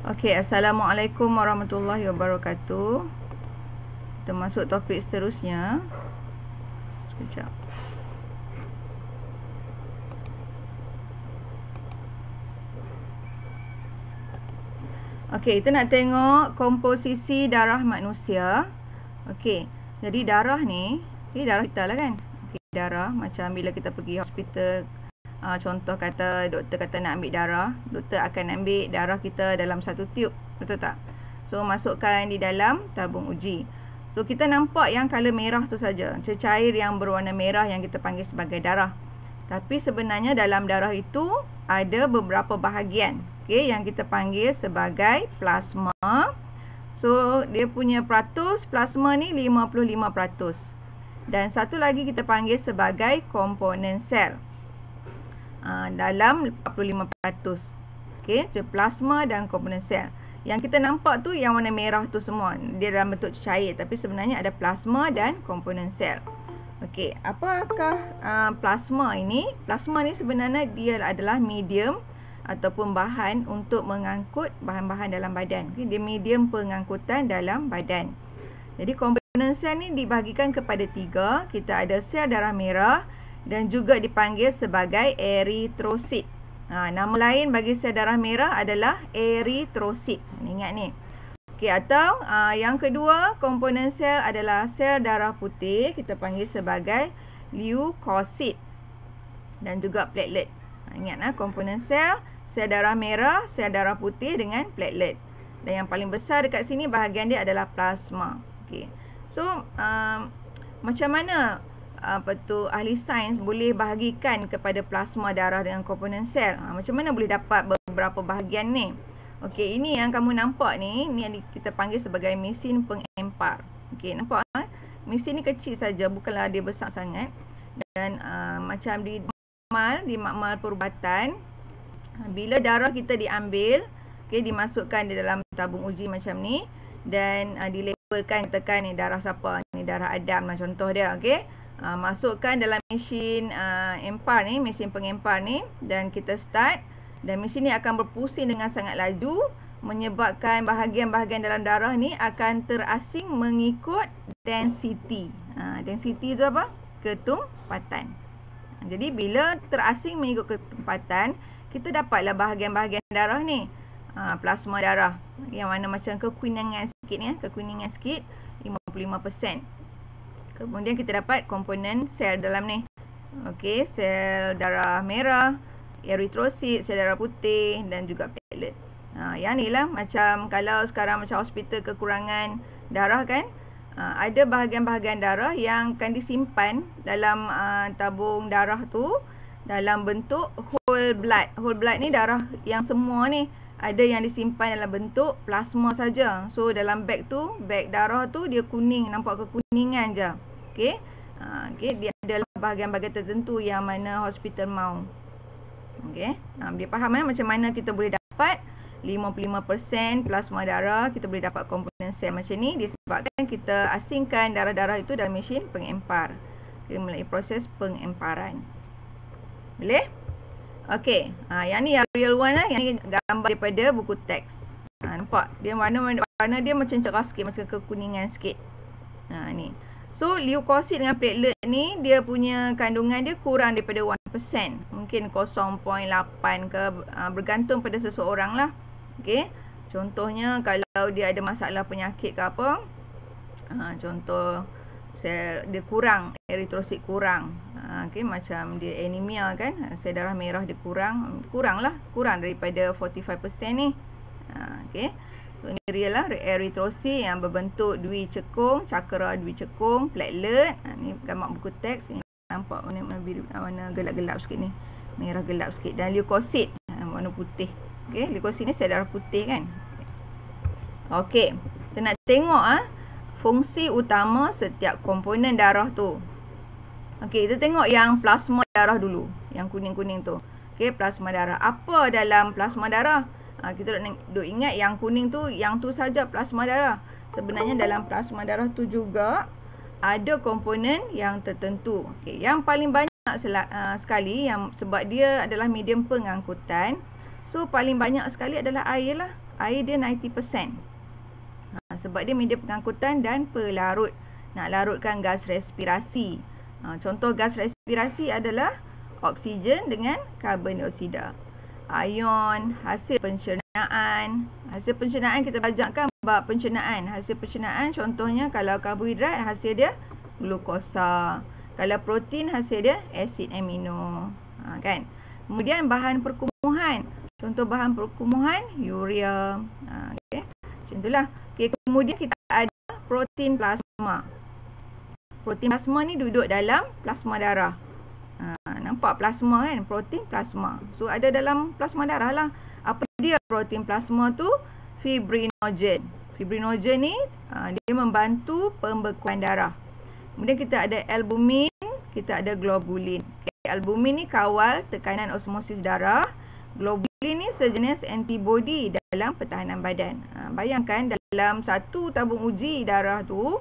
Okey, Assalamualaikum warahmatullahi wabarakatuh. Kita masuk topik seterusnya. Sekejap. Okey, kita nak tengok komposisi darah manusia. Okey, jadi darah ni, darah kita lah kan. Okey, darah macam bila kita pergi hospital, contoh kata doktor kata nak ambil darah, doktor akan ambil darah kita dalam satu tube, betul tak? So masukkan di dalam tabung uji. So kita nampak yang color merah tu saja, cecair yang berwarna merah yang kita panggil sebagai darah. Tapi sebenarnya dalam darah itu ada beberapa bahagian, okey, yang kita panggil sebagai plasma. So dia punya peratus plasma ni 55%. Dan satu lagi kita panggil sebagai komponen sel. Dalam 45%. Okey, so plasma dan komponen sel. Yang kita nampak tu yang warna merah tu semua, dia dalam bentuk cair, tapi sebenarnya ada plasma dan komponen sel. Okey, apakah plasma ini? Plasma ni sebenarnya dia adalah medium ataupun bahan untuk mengangkut bahan-bahan dalam badan. Okay, dia medium pengangkutan dalam badan. Jadi komponen sel ni dibahagikan kepada 3. Kita ada sel darah merah dan juga dipanggil sebagai eritrosit. Nama lain bagi sel darah merah adalah eritrosit. Ingat ni. Okey, atau yang kedua, komponen sel adalah sel darah putih, kita panggil sebagai leukosit dan juga platelet. Ingat komponen sel, sel darah merah, sel darah putih dengan platelet. Dan yang paling besar dekat sini bahagian dia adalah plasma. Okey. So macam mana ahli sains boleh bahagikan kepada plasma darah dengan komponen sel? Macam mana boleh dapat beberapa bahagian ni? Okey, ini yang kamu nampak ni yang kita panggil sebagai mesin pengempar. Okey, nampak mesin ni kecil saja, bukanlah dia besar sangat. Dan macam di makmal perubatan, bila darah kita diambil, okey, dimasukkan di dalam tabung uji macam ni dan dilabelkan, tekan ni darah siapa? Ni darah Adam lah contoh dia, okey. Masukkan dalam mesin empar ni, mesin pengempar ni, dan kita start. Dan mesin ni akan berpusing dengan sangat laju, menyebabkan bahagian-bahagian dalam darah ni akan terasing mengikut density. Density tu apa? Ketumpatan. Jadi bila terasing mengikut ketumpatan, kita dapatlah bahagian-bahagian darah ni. Plasma darah yang mana macam kekuningan sikit ni, kekuningan sikit 55%. Kemudian kita dapat komponen sel dalam ni. Okey, sel darah merah, eritrosit, sel darah putih dan juga platelet. Yang ni lah macam kalau sekarang macam hospital kekurangan darah kan, ada bahagian-bahagian darah yang akan disimpan dalam tabung darah tu dalam bentuk whole blood. Whole blood ni darah yang semua ni ada yang disimpan dalam bentuk plasma saja. So dalam beg tu, beg darah tu dia kuning, nampak kekuningan je. Okey. Okey, dia ada bahagian-bahagian tertentu yang mana hospital mau. Okey. Dia faham macam mana kita boleh dapat 55% plasma darah, kita boleh dapat komponen sel macam ni disebabkan kita asingkan darah-darah itu dalam mesin pengempar. Okay, melalui proses pengemparan. Boleh? Okey. Yang ni yang real one lah, yang ni gambar daripada buku teks. Nampak? Dia warna dia macam cerah sikit, macam kekuningan sikit. Ni. So leukosit dengan platelet ni dia punya kandungan dia kurang daripada 1%. Mungkin 0.8 ke, bergantung pada seseorang lah. Okey. Contohnya kalau dia ada masalah penyakit ke apa, contoh sel dia kurang, eritrosit kurang. Okey, macam dia anemia kan, sel darah merah dia kurang daripada 45% ni. Okey. So ni real lah, eritrosit yang berbentuk dwi cekung, cakra dwi cekung, platelet. Ni gambar buku teks, nampak warna biru, warna gelap-gelap sikit ni, merah gelap sikit. Dan leukosit warna putih. Okey, leukosit ni sel darah putih kan. Okey, kita nak tengok fungsi utama setiap komponen darah tu. Okey, kita tengok yang plasma darah dulu, yang kuning-kuning tu. Okey, plasma darah. Apa dalam plasma darah? Kita duk ingat yang kuning tu, yang tu saja plasma darah. Sebenarnya dalam plasma darah tu juga ada komponen yang tertentu. Okey, yang paling banyak sekali yang sebab dia adalah medium pengangkutan, so paling banyak sekali adalah air lah. air dia 90%. Sebab dia media pengangkutan dan pelarut. Nak larutkan gas respirasi. Contoh gas respirasi adalah oksigen dengan karbon dioksida. Ion, hasil pencernaan. Hasil pencernaan kita belajar kan bab pencernaan. Hasil pencernaan contohnya kalau karbohidrat hasil dia glukosa. Kalau protein hasil dia asid amino. Kan? Kemudian bahan perkumuhan. Contoh bahan perkumuhan urea. Okay. Macam itulah. Okay. Kemudian kita ada protein plasma. Protein plasma ni duduk dalam plasma darah. Nampak plasma kan? Protein plasma. So ada dalam plasma darah lah. Apa dia protein plasma tu? Fibrinogen. Fibrinogen ni dia membantu pembekuan darah. Kemudian kita ada albumin, kita ada globulin. Okay, albumin ni kawal tekanan osmosis darah. Globulin ni sejenis antibody dalam pertahanan badan. Bayangkan dalam satu tabung uji darah tu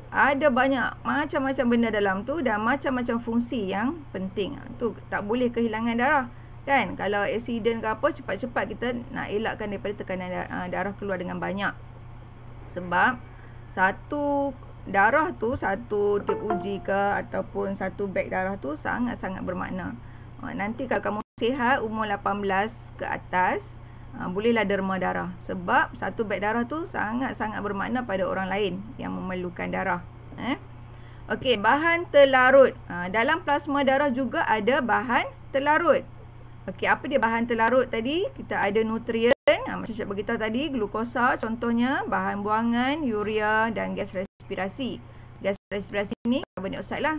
ada banyak macam-macam benda dalam tu dan macam-macam fungsi yang penting. Tu tak boleh kehilangan darah. Kan? Kalau aksiden ke apa, cepat-cepat kita nak elakkan daripada tekanan darah keluar dengan banyak. Sebab satu darah tu, satu tip uji ke ataupun satu beg darah tu sangat-sangat bermakna. Nanti kalau kamu sihat umur 18 ke atas, bolehlah derma darah. Sebab satu beg darah tu sangat-sangat bermakna pada orang lain yang memerlukan darah. Okey, bahan terlarut. Dalam plasma darah juga ada bahan terlarut. Okey, apa dia bahan terlarut tadi? Kita ada nutrien. Macam saya beritahu tadi, glukosa contohnya, bahan buangan, urea dan gas respirasi. Gas respirasi ni karbon dioksida lah.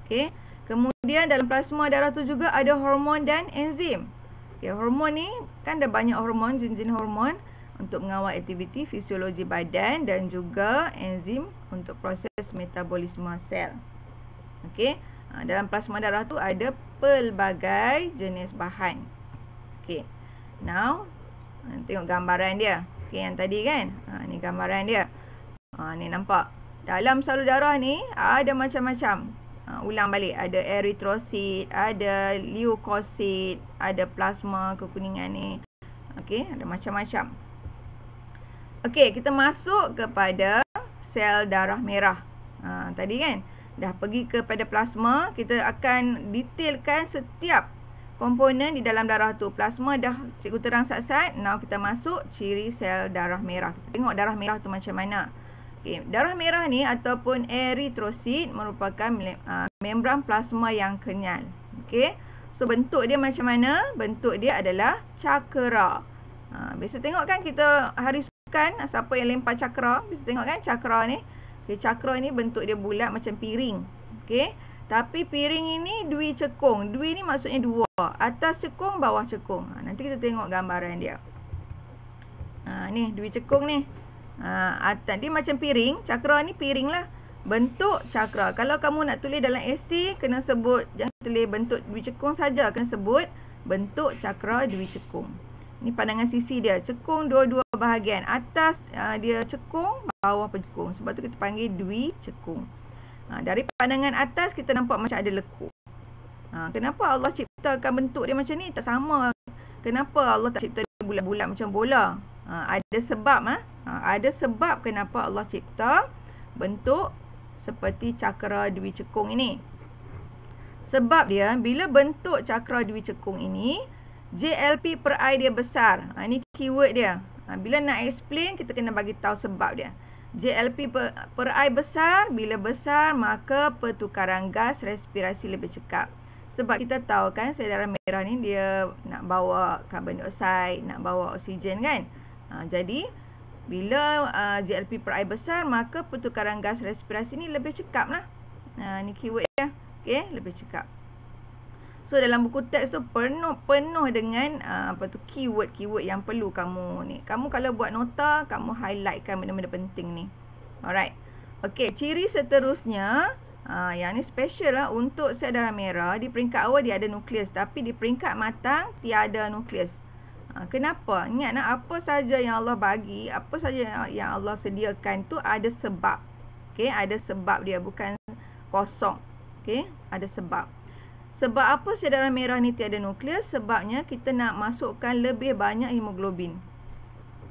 Okey. Kemudian dalam plasma darah tu juga ada hormon dan enzim. Okay, hormon ni kan ada banyak hormon, jenis-jenis hormon untuk mengawal aktiviti fisiologi badan dan juga enzim untuk proses metabolisme sel. Okey, dalam plasma darah tu ada pelbagai jenis bahan. Okey. Now, tengok gambaran dia. Okey, yang tadi kan. Ni gambaran dia. Ni nampak. Dalam salur darah ni ada macam-macam. Ulang balik, ada eritrosit, ada leukosit, ada plasma kekuningan ni. Okey, ada macam-macam. Okey, kita masuk kepada sel darah merah. Tadi kan dah pergi kepada plasma, kita akan detailkan setiap komponen di dalam darah tu. Plasma dah cikgu terang sat-sat. Now kita masuk ciri sel darah merah. Kita tengok darah merah tu macam mana. Okay. Darah merah ni ataupun eritrosit merupakan membran plasma yang kenyal. Okey. So bentuk dia macam mana? Bentuk dia adalah cakra. Biasa tengok kan kita hari sukan siapa yang lempar cakra, biasa tengok kan cakra ni. Okay, cakra ni bentuk dia bulat macam piring. Okey. Tapi piring ini dui cekung. Dui ni maksudnya dua. Atas cekung, bawah cekung. Nanti kita tengok gambaran dia. Ni dui cekung ni. Dia macam piring. Cakra ni piring lah. Bentuk cakra. Kalau kamu nak tulis dalam esei, kena sebut, jangan tulis bentuk dui cekung saja, kena sebut bentuk cakra dui cekung. Ni pandangan sisi dia. Cekung dua-dua bahagian. Atas dia cekung, bawah cekung. Sebab tu kita panggil dui cekung. Dari pandangan atas kita nampak macam ada lekuk. Kenapa Allah ciptakan bentuk dia macam ni? Tak sama. Kenapa Allah tak cipta dia bulat-bulat macam bola? Ada sebab. Ada sebab kenapa Allah cipta bentuk seperti cakra dui cekung ini. Sebab dia, bila bentuk cakra dui cekung ini, JLP per I dia besar. Ini keyword dia. Bila nak explain, kita kena bagi tahu sebab dia. JLP per I besar. Bila besar, maka pertukaran gas respirasi lebih cekap. Sebab kita tahu kan, sel darah merah ni dia nak bawa karbon dioksida, nak bawa oksigen kan. Jadi, bila JLP per I besar, maka pertukaran gas respirasi ni lebih cekap lah. Ni keyword dia. Okay, lebih cekap. So, dalam buku teks tu penuh dengan keyword-keyword yang perlu kamu ni. Kamu kalau buat nota, kamu highlightkan benda-benda penting ni. Alright. Okay, ciri seterusnya, yang ni special lah untuk sel darah merah. Di peringkat awal dia ada nukleus, tapi di peringkat matang tiada nukleus. Kenapa? Ingat nak, apa saja yang Allah bagi, apa saja yang Allah sediakan tu ada sebab. Okay, ada sebab dia, bukan kosong. Okay, ada sebab. Sebab apa sel darah merah ni tiada nukleus? Sebabnya kita nak masukkan lebih banyak hemoglobin.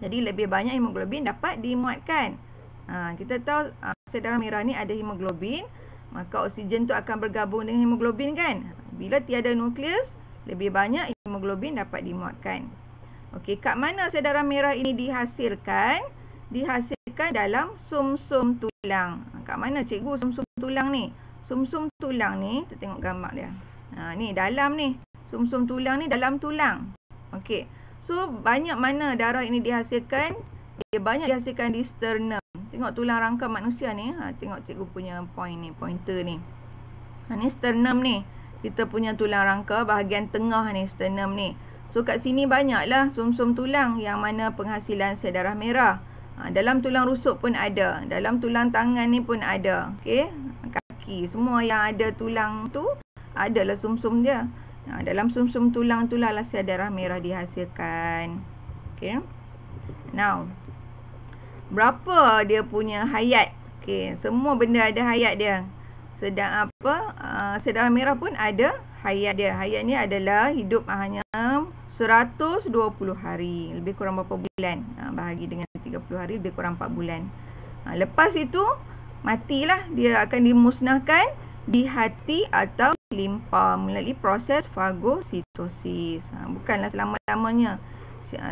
Jadi lebih banyak hemoglobin dapat dimuatkan. Kita tahu sel darah merah ni ada hemoglobin, maka oksigen tu akan bergabung dengan hemoglobin kan. Bila tiada nukleus, lebih banyak hemoglobin dapat dimuatkan. Okey, kat mana sel darah merah ini dihasilkan? Dihasilkan dalam sumsum tulang. Kat mana cikgu sumsum tulang ni? Sumsum tulang ni, kita tengok gambar dia. Ni dalam ni. Sumsum tulang ni dalam tulang. Okey. So, banyak mana darah ini dihasilkan? Dia banyak dihasilkan di sternum. Tengok tulang rangka manusia ni. Tengok cikgu punya point ni, pointer ni. Ni sternum ni. Kita punya tulang rangka bahagian tengah ni, sternum ni. So, kat sini banyaklah sumsum tulang yang mana penghasilan sel darah merah. Dalam tulang rusuk pun ada. Dalam tulang tangan ni pun ada. Okey. Kaki. Semua yang ada tulang tu adalah sumsum dia. Dalam sumsum tulang itulah sel darah merah dihasilkan. Okey. Now, berapa dia punya hayat? Okey, semua benda ada hayat dia. Sedang sel darah merah pun ada hayat dia. Hayat ni adalah hidup hanya 120 hari. Lebih kurang berapa bulan? Bahagi dengan 30 hari, lebih kurang 4 bulan. Lepas itu, matilah. Dia akan dimusnahkan di hati atau limpa melalui proses fagositosis. Bukanlah selama-lamanya.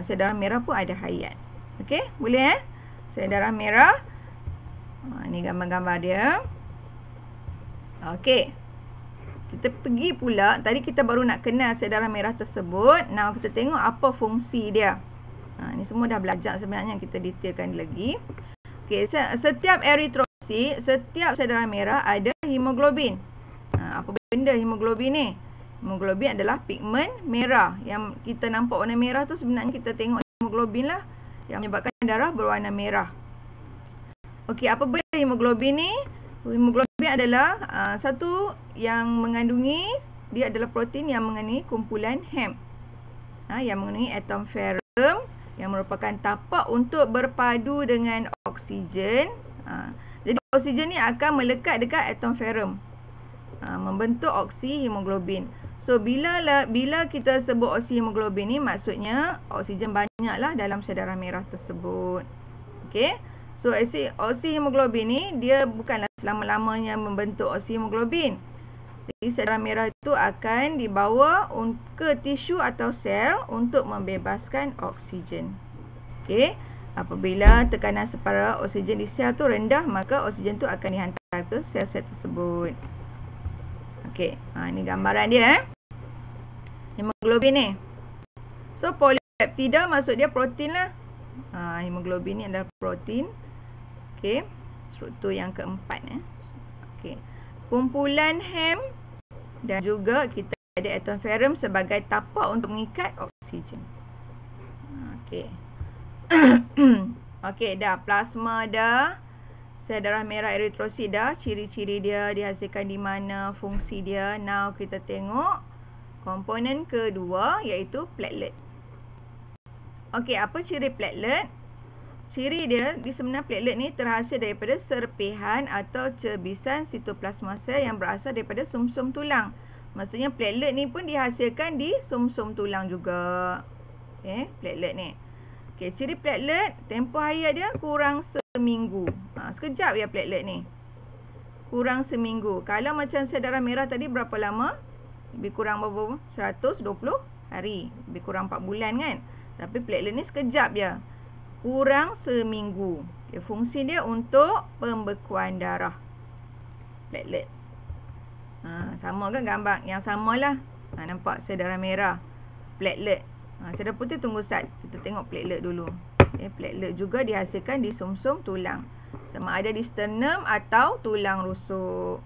Sel darah merah pun ada hayat. Okey, boleh sel darah merah. Ni gambar-gambar dia. Okey. Kita pergi pula, tadi kita baru nak kenal sel darah merah tersebut. Now kita tengok apa fungsi dia. Ni semua dah belajar sebenarnya, kita detailkan lagi. Okey, setiap eritrosit, setiap sel darah merah ada hemoglobin. Apa benda hemoglobin ni? Hemoglobin adalah pigmen merah. Yang kita nampak warna merah tu sebenarnya kita tengok hemoglobin lah yang menyebabkan darah berwarna merah. Okey, apa benda hemoglobin ni? Hemoglobin adalah satu yang mengandungi, dia adalah protein yang mengandungi kumpulan Hem. Yang mengandungi atom ferrum yang merupakan tapak untuk berpadu dengan oksigen. Jadi oksigen ni akan melekat dekat atom ferrum. Membentuk oksihemoglobin. So bila kita sebut oksihemoglobin ni, maksudnya oksigen banyaklah dalam sel darah merah tersebut. Okey. So oksihemoglobin ni dia bukanlah selama-lamanya membentuk oksihemoglobin. Jadi sel darah merah itu akan dibawa ke tisu atau sel untuk membebaskan oksigen. Okey. Apabila tekanan separa oksigen di sel tu rendah, maka oksigen tu akan dihantar ke sel-sel tersebut. Okey, ni gambaran dia hemoglobin ni. So polipeptida maksud dia protein lah. Hemoglobin ni adalah protein. Okey, struktur yang keempat Okey. Kumpulan Hem dan juga kita ada atom ferrum sebagai tapak untuk mengikat oksigen. Okey. Okey, dah plasma dah. Sel darah merah eritrosit dah, ciri-ciri dia dihasilkan di mana, fungsi dia. Now kita tengok komponen kedua iaitu platelet. Okey, apa ciri platelet? Ciri dia di sebenarnya platelet ni terhasil daripada serpihan atau cebisan sitoplasma sel yang berasal daripada sumsum tulang. Maksudnya platelet ni pun dihasilkan di sumsum tulang juga. Okey, platelet ni. Okey, ciri platelet, tempoh hayat dia kurang seminggu. Sekejap ya platelet ni. Kurang seminggu. Kalau macam sel darah merah tadi berapa lama? Lebih kurang berapa? 120 hari. Lebih kurang 4 bulan kan? Tapi platelet ni sekejap je. Kurang seminggu. Okay, fungsi dia untuk pembekuan darah. Platelet. Sama kan gambar? Yang samalah. Nampak sel darah merah. Platelet. Sel darah putih tunggu start. Kita tengok platelet dulu. Okay, platelet juga dihasilkan di sumsum tulang. Sama ada di sternum atau tulang rusuk.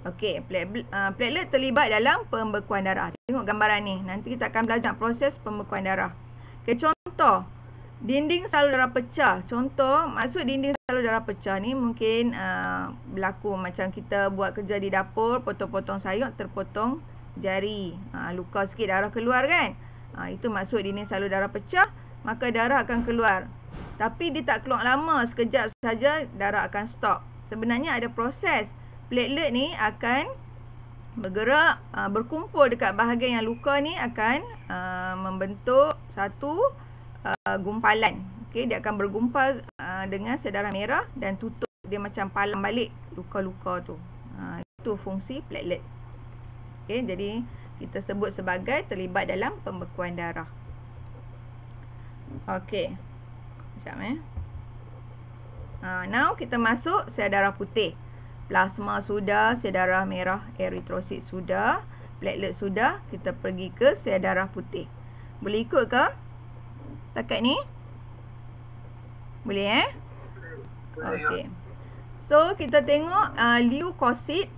Okey, platelet terlibat dalam pembekuan darah. Tengok gambaran ni. Nanti kita akan belajar proses pembekuan darah. Okey, contoh. Dinding salur darah pecah. Contoh, maksud dinding salur darah pecah ni mungkin berlaku macam kita buat kerja di dapur, potong-potong sayur, terpotong jari. Luka sikit darah keluar kan? Itu maksud dinding salur darah pecah. Maka darah akan keluar. Tapi dia tak keluar lama, sekejap saja darah akan stop. Sebenarnya ada proses. Platelet ni akan bergerak, berkumpul dekat bahagian yang luka ni, akan membentuk satu gumpalan. Okey, dia akan bergumpal dengan sel darah merah dan tutup dia macam palang balik luka-luka tu. Itu fungsi platelet. Okey, jadi kita sebut sebagai terlibat dalam pembekuan darah. Okey. Sekejap now kita masuk sel darah putih. Plasma sudah, sel darah merah eritrosit sudah, platelet sudah, kita pergi ke sel darah putih. Boleh ikut ke? Takat ni? Boleh Okey. So kita tengok leukosit.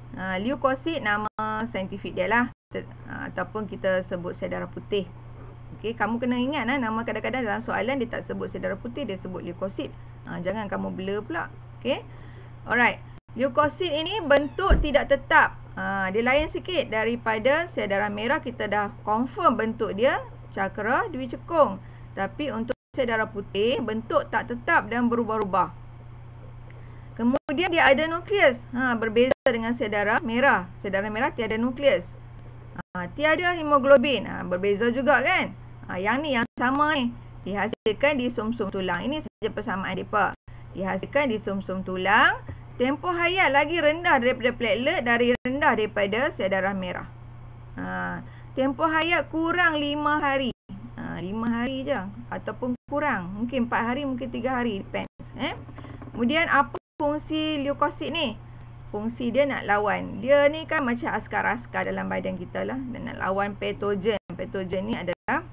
Leukosit nama saintifik dia lah, ataupun kita sebut sel darah putih. Okey, kamu kena ingat nama kadang-kadang dalam soalan dia tak sebut sel darah putih, dia sebut leukosit. Jangan kamu blur pula. Okey. Alright. Leukosit ini bentuk tidak tetap. Dia lain sikit daripada sel darah merah. Kita dah confirm bentuk dia cakra dwicekung. Tapi untuk sel darah putih bentuk tak tetap dan berubah-ubah. Kemudian dia ada nukleus. Berbeza dengan sel darah merah. Sel darah merah tiada nukleus. Tiada hemoglobin. Berbeza juga kan? Yang ni yang sama ni. Dihasilkan di sumsum tulang. Ini saja persamaan mereka. Dihasilkan di sumsum tulang. Tempoh hayat lagi rendah daripada platelet, rendah daripada sel darah merah. Tempoh hayat kurang 5 hari. 5 hari je. Ataupun kurang. Mungkin 4 hari, mungkin 3 hari. Depends. Kemudian apa fungsi leukosit ni? Fungsi dia nak lawan. Dia ni kan macam askar-askar dalam badan kita lah. Dan nak lawan patogen. Patogen ni adalah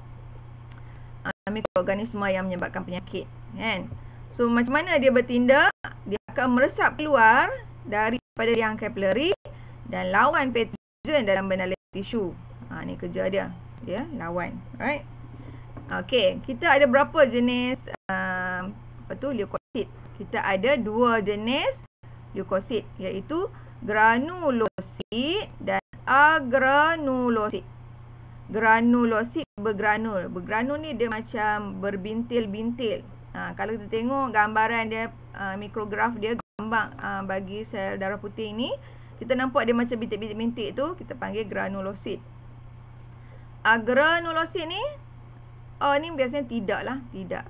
mikroorganisme yang menyebabkan penyakit. Kan? So macam mana dia bertindak? Dia akan meresap keluar daripada liang kapilari dan lawan patogen dalam benalir tisu. Ni kerja dia. Dia lawan. Alright. Okey, kita ada berapa jenis leukosit? Kita ada 2 jenis leukosit, iaitu granulosit dan agranulosit. Granulosit bergranul. Bergranul ni dia macam berbintil-bintil. Kalau kita tengok gambaran dia, mikrograf dia gambar bagi sel darah putih ni, kita nampak dia macam bintik-bintik tu, kita panggil granulosit. Agranulosit ni ni biasanya tidak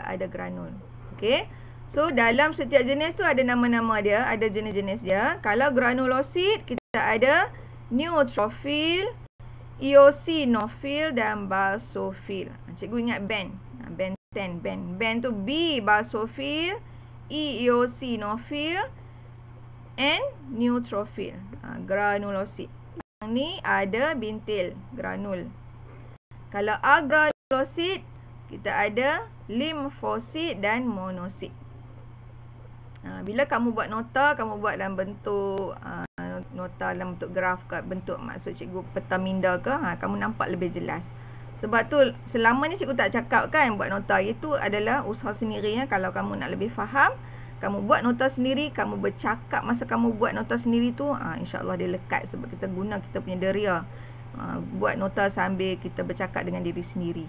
ada granul. Okey. So dalam setiap jenis tu ada nama-nama dia, ada jenis-jenis dia. Kalau granulosit kita ada neutrophil, eosinofil dan basofil. Cikgu ingat band. Band tu B basofil, E eosinofil and neutrophil. Granulosit. Yang ni ada bintil, granul. Kalau agranulosit kita ada limfosit dan monosit. Bila kamu buat nota, kamu buat dalam bentuk nota dalam bentuk graf ke, bentuk maksud cikgu peta minda ke, kamu nampak lebih jelas. Sebab tu selama ni cikgu tak cakap kan buat nota, itu adalah usaha sendiri ya. Kalau kamu nak lebih faham, kamu buat nota sendiri, kamu bercakap masa kamu buat nota sendiri tu, insya-Allah dia lekat sebab kita guna kita punya deria. Buat nota sambil kita bercakap dengan diri sendiri.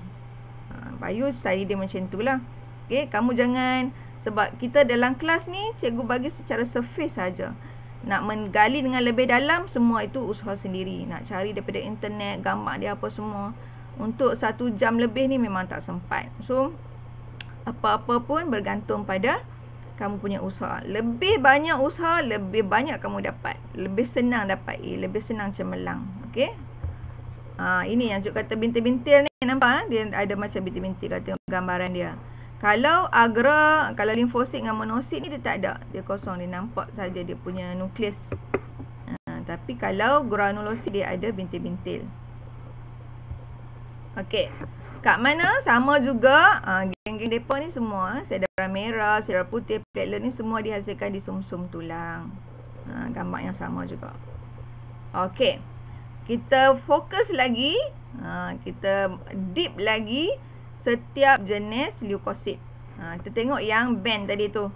Bayu style dia macam tu lah. Okay, kamu jangan, sebab kita dalam kelas ni cikgu bagi secara surface saja. Nak menggali dengan lebih dalam, semua itu usaha sendiri. Nak cari daripada internet, gambar dia apa semua. Untuk 1 jam lebih ni memang tak sempat. So, apa-apa pun bergantung pada kamu punya usaha. Lebih banyak usaha, lebih banyak kamu dapat. Lebih senang dapat A, lebih senang cemerlang. Okay. Ini yang cikgu kata bintil-bintil ni, nampak dia ada macam bintil-bintil, kata gambaran dia. Kalau kalau limfosit dengan monosit ni dia tak ada, dia kosong, dia nampak saja dia punya nukleus. Tapi kalau granulosit dia ada bintil-bintil. Okey. Kat mana sama juga geng-geng depa ni semua, sel darah merah, sel darah putih, platelet ni semua dihasilkan di sumsum tulang. Gambar yang sama juga. Okey. Kita fokus lagi, kita deep lagi setiap jenis leukosit. Kita tengok yang band tadi tu.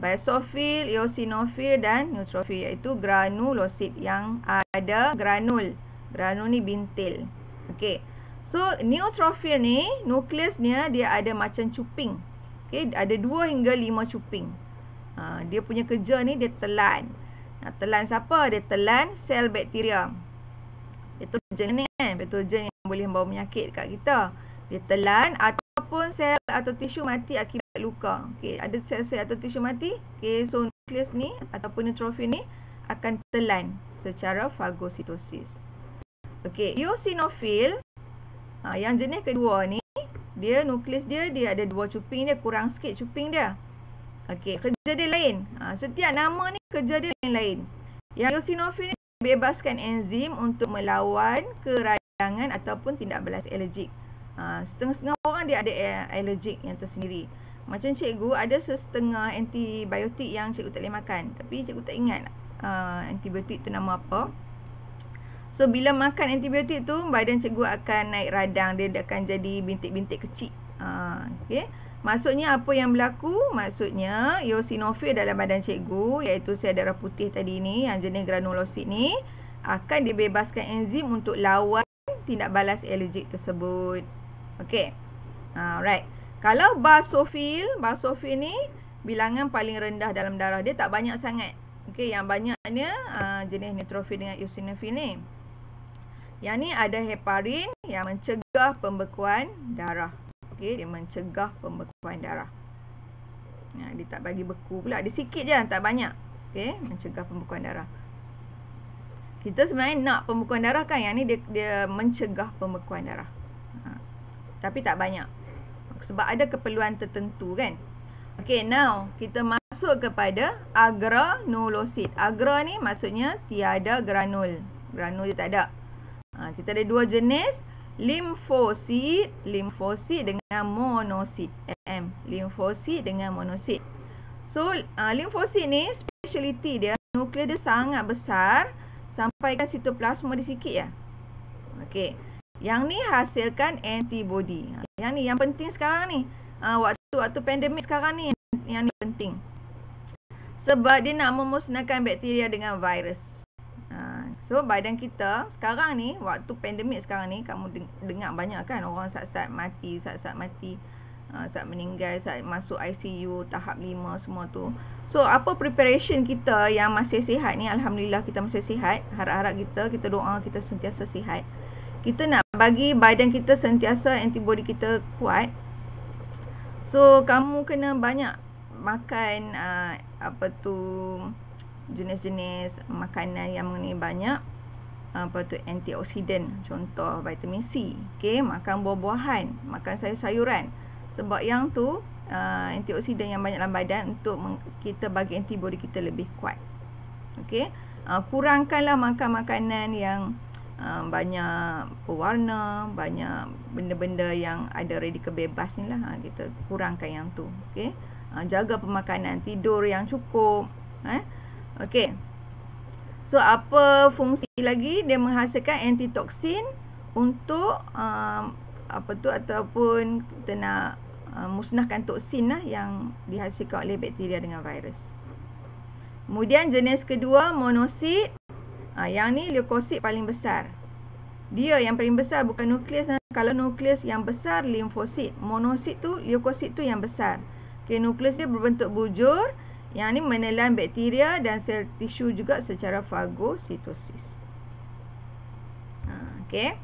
Basofil, eosinofil dan neutrophil, iaitu granulosit yang ada granul. Granul ni bintil. Okey. So neutrophil ni nukleusnya dia ada macam cuping. Okey, ada 2 hingga 5 cuping. Dia punya kerja ni dia telan. Telan siapa? Dia telan sel bakteria. Patogen ni kan, patogen yang boleh membawa penyakit kat kita. Dia telan ataupun ataupun sel atau tisu mati akibat luka. Okey, ada sel-sel atau tisu mati. Okey, so nukleus ni ataupun neutrofil ni akan telan secara fagositosis. Okey, eosinofil yang jenis kedua ni, dia nukleus dia ada 2 cuping dia, kurang sikit cuping dia. Okey, kerja dia lain. Setiap nama ni kerja dia lain-lain. Yang eosinofil ni bebaskan enzim untuk melawan keradangan ataupun tindak balas alergik. Setengah-setengah orang dia ada alergik yang tersendiri. Macam cikgu ada setengah antibiotik yang cikgu tak boleh makan. Tapi cikgu tak ingat antibiotik tu nama apa. So bila makan antibiotik tu, badan cikgu akan naik radang. Dia akan jadi bintik-bintik kecil. Okay. Maksudnya apa yang berlaku? Maksudnya eosinofil dalam badan cikgu, iaitu sel darah putih tadi ni, yang jenis granulosit ni, akan dibebaskan enzim untuk lawan tindak balas alergik tersebut. Okey. Right. Kalau basofil ni bilangan paling rendah dalam darah dia, tak banyak sangat. Okey, yang banyaknya jenis neutrofil dengan eosinofil ni. Yang ni ada heparin yang mencegah pembekuan darah. Okey, dia mencegah pembekuan darah. Dia tak bagi beku pula, dia sikit je, tak banyak. Okey, mencegah pembekuan darah. Kita sebenarnya nak pembekuan darah kan, yang ni dia mencegah pembekuan darah. Tapi tak banyak. Sebab ada keperluan tertentu kan. Okey, now kita masuk kepada agranulosit. Agra ni maksudnya tiada granul. Granul dia tak ada. Kita ada 2 jenis, limfosit dengan monosit. Limfosit dengan monosit. So, limfosit ni speciality dia, nukleus dia sangat besar, sampaikan sitoplasma dia sikit ya. Okey. Yang ni hasilkan antibody. Yang ni yang penting sekarang ni. Waktu pandemik sekarang ni yang ni penting. Sebab dia nak memusnahkan bakteria dengan virus. So badan kita sekarang ni, waktu pandemik sekarang ni, kamu dengar banyak kan orang saat-saat mati, saat meninggal, saat masuk ICU tahap 5 semua tu. So apa preparation kita yang masih sihat ni, alhamdulillah kita masih sihat. Harap-harap kita doa kita sentiasa sihat. Kita nak bagi badan kita sentiasa antibody kita kuat. So kamu kena banyak makan jenis-jenis makanan yang mengenai banyak antioksidan, contoh vitamin C. Okey, makan buah-buahan, makan sayur-sayuran. Sebab yang tu antioksidan yang banyak dalam badan untuk kita bagi antibody kita lebih kuat. Okey, kurangkanlah makan makanan yang banyak pewarna, banyak benda-benda yang ada radikal bebas ni lah. Kita kurangkan yang tu. Okey, jaga pemakanan, tidur yang cukup. Okey. So apa fungsi lagi? Dia menghasilkan antitoksin untuk ataupun kita nak musnahkan toksin lah yang dihasilkan oleh bakteria dengan virus. Kemudian jenis kedua monosit. Yang ni leukosit paling besar. Dia yang paling besar bukan nukleus. Kalau nukleus yang besar limfosit, monosit tu leukosit tu yang besar. Okey, nukleus dia berbentuk bujur. Yang ni menelan bakteria dan sel tisu juga secara fagositosis. Okey.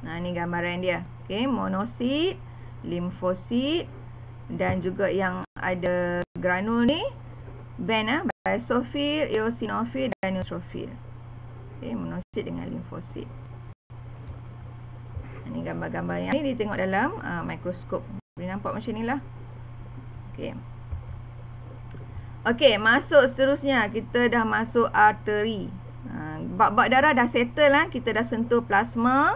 Ni gambaran dia. Okey, monosit, limfosit dan juga yang ada granul ni band basofil, eosinofil dan neutrofil. Okey, monosit dengan limfosit. Ini gambar-gambar yang ni ditengok dalam mikroskop. Boleh nampak macam ni lah. Okey. Okey, masuk seterusnya. Kita dah masuk arteri. Bab-bab darah dah settle lah. Kita dah sentuh plasma.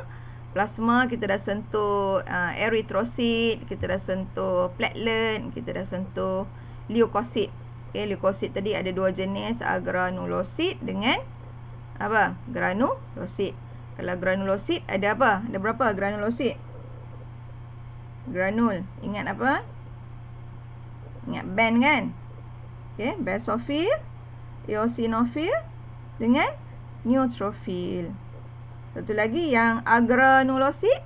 Kita dah sentuh eritrosit. Kita dah sentuh platelet. Kita dah sentuh leukosit. Okey, leukosit tadi ada 2 jenis, agranulosit dengan apa? Granulosit. Kalau granulosit ada apa? Ada berapa granulosit? Granul. Ingat apa? Ingat band kan? Okey, basofil, eosinofil dengan neutrofil. Satu lagi yang agranulosit.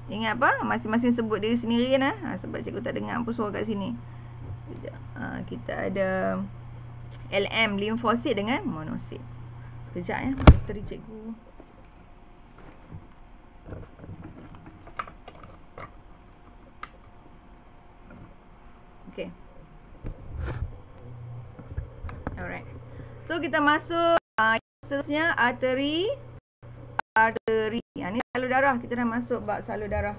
Ingat apa? Masing-masing sebut diri sendiri kan? Sebab cikgu tak dengar apa suara kat sini. Kita ada LM, limfosit dengan monosit. Sekejap ya, bateri cikgu. Okey. Alright. So kita masuk seterusnya arteri. Ini salur darah. Kita dah masuk bab salur darah.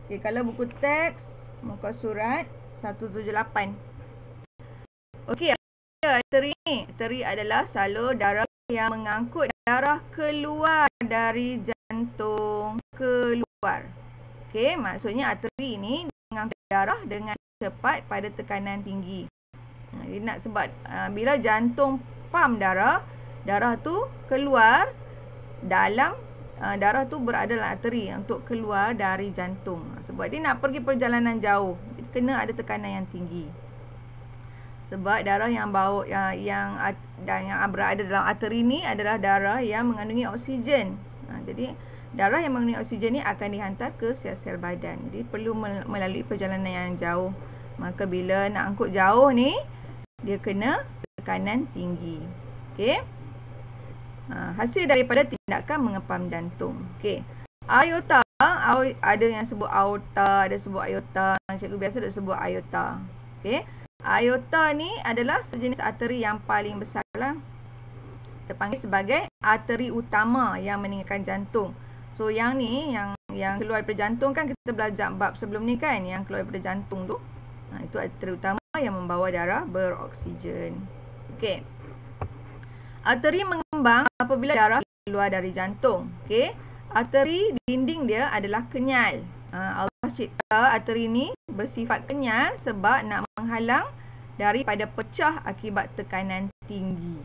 Okey, kalau buku teks muka surat 178. Okey, arteri ni. Arteri adalah salur darah yang mengangkut darah keluar dari jantung keluar. Okey, maksudnya arteri ni mengangkut darah dengan cepat pada tekanan tinggi. Jadi nak sebab bila jantung pam darah, darah tu keluar dalam darah tu berada dalam arteri untuk keluar dari jantung. Sebab dia nak pergi perjalanan jauh, kena ada tekanan yang tinggi. Sebab darah yang yang berada dalam arteri ni adalah darah yang mengandungi oksigen. Jadi darah yang mengandungi oksigen ni akan dihantar ke sel-sel badan. Jadi perlu melalui perjalanan yang jauh. Maka bila nak angkut jauh ni, dia kena tekanan tinggi. Okey. Hasil daripada tindakan mengepam jantung. Okey. Aorta, ada yang sebut aorta, ada sebut aorta. Cikgu biasa dah sebut aorta. Okey. Aorta ni adalah sejenis arteri yang paling besar lah. Kita panggil sebagai arteri utama yang meningkatkan jantung. So yang ni, yang keluar daripada jantung kan kita belajar bab sebelum ni kan, yang keluar daripada jantung tu. Itu arteri utama yang membawa darah beroksigen. Okey. Arteri mengembang apabila darah keluar dari jantung. Okey. Arteri dinding dia adalah kenyal. Allah cipta arteri ni bersifat kenyal sebab nak menghalang daripada pecah akibat tekanan tinggi.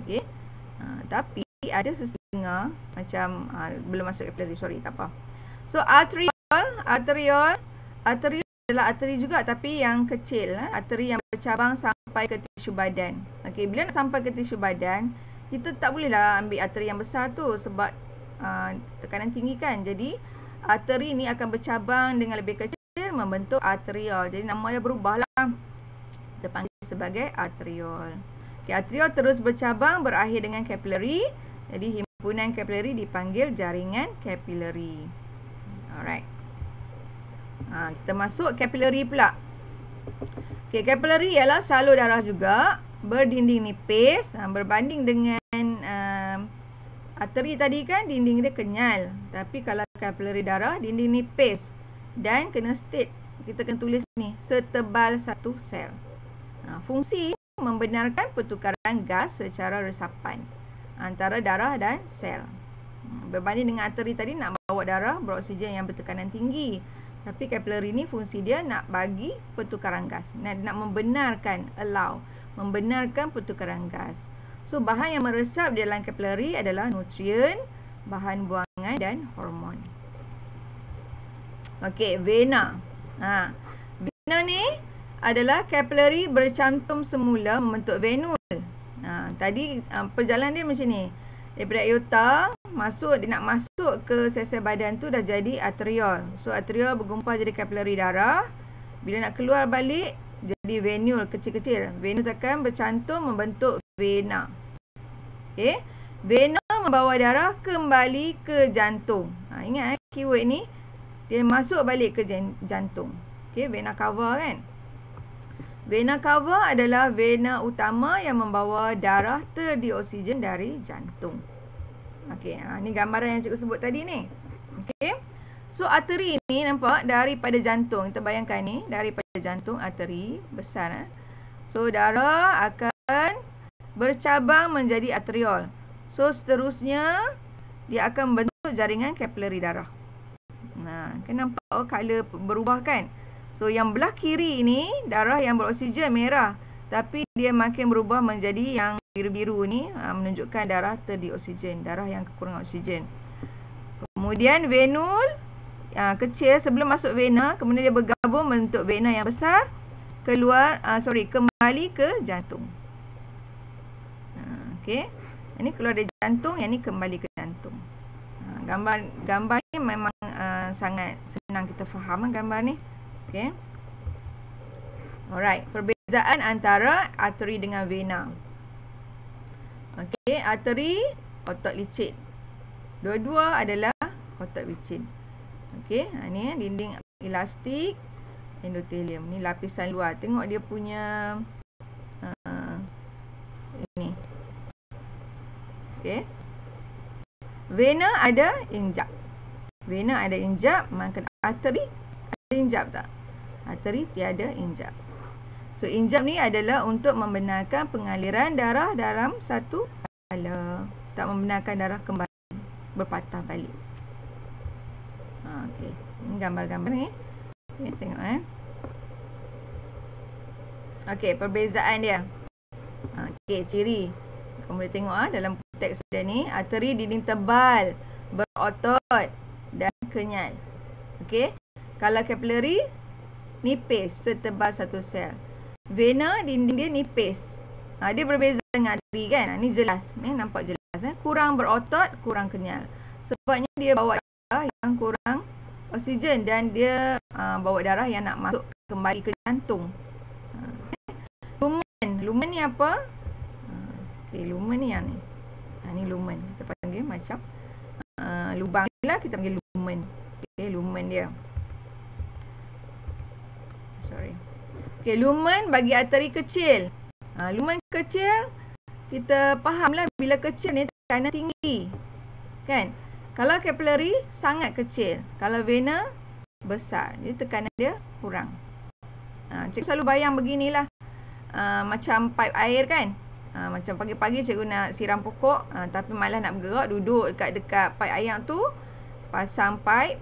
Okey. Tapi ada sesetengah macam belum masuk capillary, tak apa. So arterial adalah arteri juga tapi yang kecil, arteri yang bercabang sampai ke tisu badan. Okey, bila nak sampai ke tisu badan, kita tak bolehlah ambil arteri yang besar tu sebab tekanan tinggi kan. Jadi arteri ni akan bercabang dengan lebih kecil membentuk arteriol. Jadi nama dia berubahlah. Kita panggil sebagai arteriol. Okey, arteriol terus bercabang berakhir dengan capillary. Jadi himpunan capillary dipanggil jaringan capillary. Alright. Kita masuk capillary pula. Okay, capillary ialah salur darah juga, berdinding nipis, berbanding dengan arteri tadi kan dinding dia kenyal. Tapi kalau capillary darah dinding nipis dan kena state, kita kena tulis ni, setebal satu sel. Fungsi membenarkan pertukaran gas secara resapan antara darah dan sel. Berbanding dengan arteri tadi nak bawa darah beroksigen yang bertekanan tinggi. Tapi capillary ni fungsi dia nak bagi pertukaran gas. Nak membenarkan, membenarkan pertukaran gas. So bahan yang meresap di dalam capillary adalah nutrien, bahan buangan dan hormon. Okey, vena. Vena ni adalah capillary bercantum semula membentuk venule. Tadi perjalanan dia macam ni. Daripada aorta nak masuk ke sel-sel badan tu dah jadi arteriol. So arteriol bergumpal jadi capillary darah. Bila nak keluar balik jadi venule kecil-kecil. Venule akan bercantum membentuk vena. Okey. Vena membawa darah kembali ke jantung. Ingat keyword ni, dia masuk balik ke jantung. Okey, vena cava kan. Vena cava adalah vena utama yang membawa darah terdioksigen dari jantung. Okey, ni gambaran yang cikgu sebut tadi ni. Okey. So arteri ni nampak daripada jantung. Kita bayangkan ni daripada jantung, arteri besar. So darah akan bercabang menjadi arteriol. So seterusnya dia akan membentuk jaringan capillary darah. Kan nampak color berubah kan? So yang belah kiri ni darah yang beroksigen merah, tapi dia makin berubah menjadi yang biru-biru ni, menunjukkan darah terdioksigen, darah yang kekurangan oksigen. Kemudian venule kecil sebelum masuk vena, kemudian dia bergabung membentuk vena yang besar, kembali ke jantung. Okey. Ini keluar dari jantung, yang ni kembali ke jantung. Gambar ni memang sangat senang kita faham gambar ni. Okey. Alright, perbezaan antara arteri dengan vena. Okey, arteri otot licin. Dua-dua adalah otot licin. Okey, ni dinding elastik. Endotelium. Ni lapisan luar. Tengok dia punya ini. Okey. Vena ada injap. Vena ada injap, maka arteri ada injap tak? Arteri tiada injap. So injap ni adalah untuk membenarkan pengaliran darah dalam satu kala, tak membenarkan darah kembali berpatah balik. Okey, ini gambar-gambar ni. Okay, tengok Okey, perbezaan dia. Okey, ciri. Kamu boleh tengok dalam teks dia ni, arteri dinding tebal, berotot dan kenyal. Okey. Kalau kapilari nipis, setebal satu sel. Vena dinding dia nipis. Dia berbeza dengan arteri kan. Ni jelas. Ni nampak jelas. Kurang berotot, kurang kenyal. Sebabnya dia bawa darah yang kurang oksigen dan dia bawa darah yang nak masuk kembali ke jantung. Lumen. Lumen ni apa? Okay, lumen ni yang ni. Ni lumen. Kita panggil macam lubang ni lah, kita panggil lumen. Okay, lumen dia. Sorry. Okay, lumen bagi arteri kecil. Lumen kecil, kita fahamlah bila kecil ni tekanan tinggi. Kan? Kalau kapilari sangat kecil. Kalau vena besar. Jadi tekanan dia kurang. Cikgu selalu bayang beginilah. Macam pipe air kan. Macam pagi-pagi cikgu nak siram pokok. Tapi malah nak bergerak. Duduk dekat pipe air tu. Pasang pipe.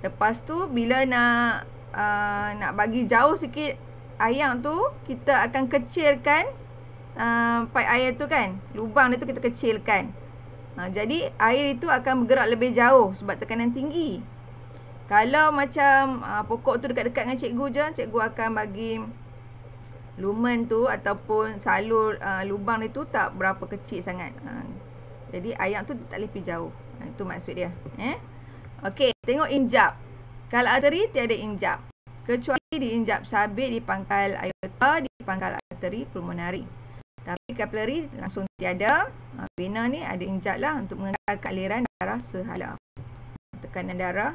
Lepas tu bila nak bagi jauh sikit air tu. Kita akan kecilkan pipe air tu kan. Lubang dia tu kita kecilkan. Jadi air itu akan bergerak lebih jauh sebab tekanan tinggi. Kalau macam pokok tu dekat-dekat dengan cikgu je, cikgu akan bagi lumen tu ataupun salur lubang itu tak berapa kecil sangat. Jadi air tu tak boleh pergi jauh. Itu maksud dia. Okey, tengok injap. Kalau arteri tiada injap. Kecuali diinjap sabit di pangkal aorta, di pangkal arteri pulmonari. Tapi kapilari langsung tiada. Vena ni ada injap lah untuk mengekalkan aliran darah sehala. Tekanan darah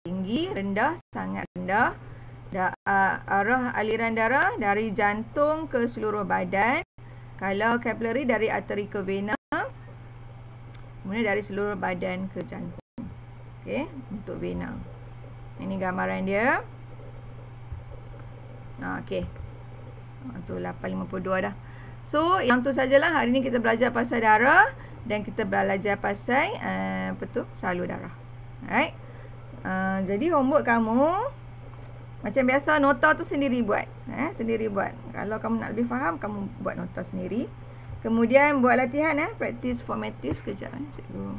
tinggi, rendah, sangat rendah. Arah aliran darah dari jantung ke seluruh badan. Kalau kapilari dari arteri ke vena, kemudian dari seluruh badan ke jantung. Okey, untuk vena. Ini gambaran dia. Okey. Tu 852 dah. So, yang tu sajalah hari ni kita belajar pasal darah dan kita belajar pasal salur darah. Alright. Jadi homework kamu macam biasa nota tu sendiri buat. Sendiri buat. Kalau kamu nak lebih faham, kamu buat nota sendiri. Kemudian buat latihan practice formative sekejap cikgu.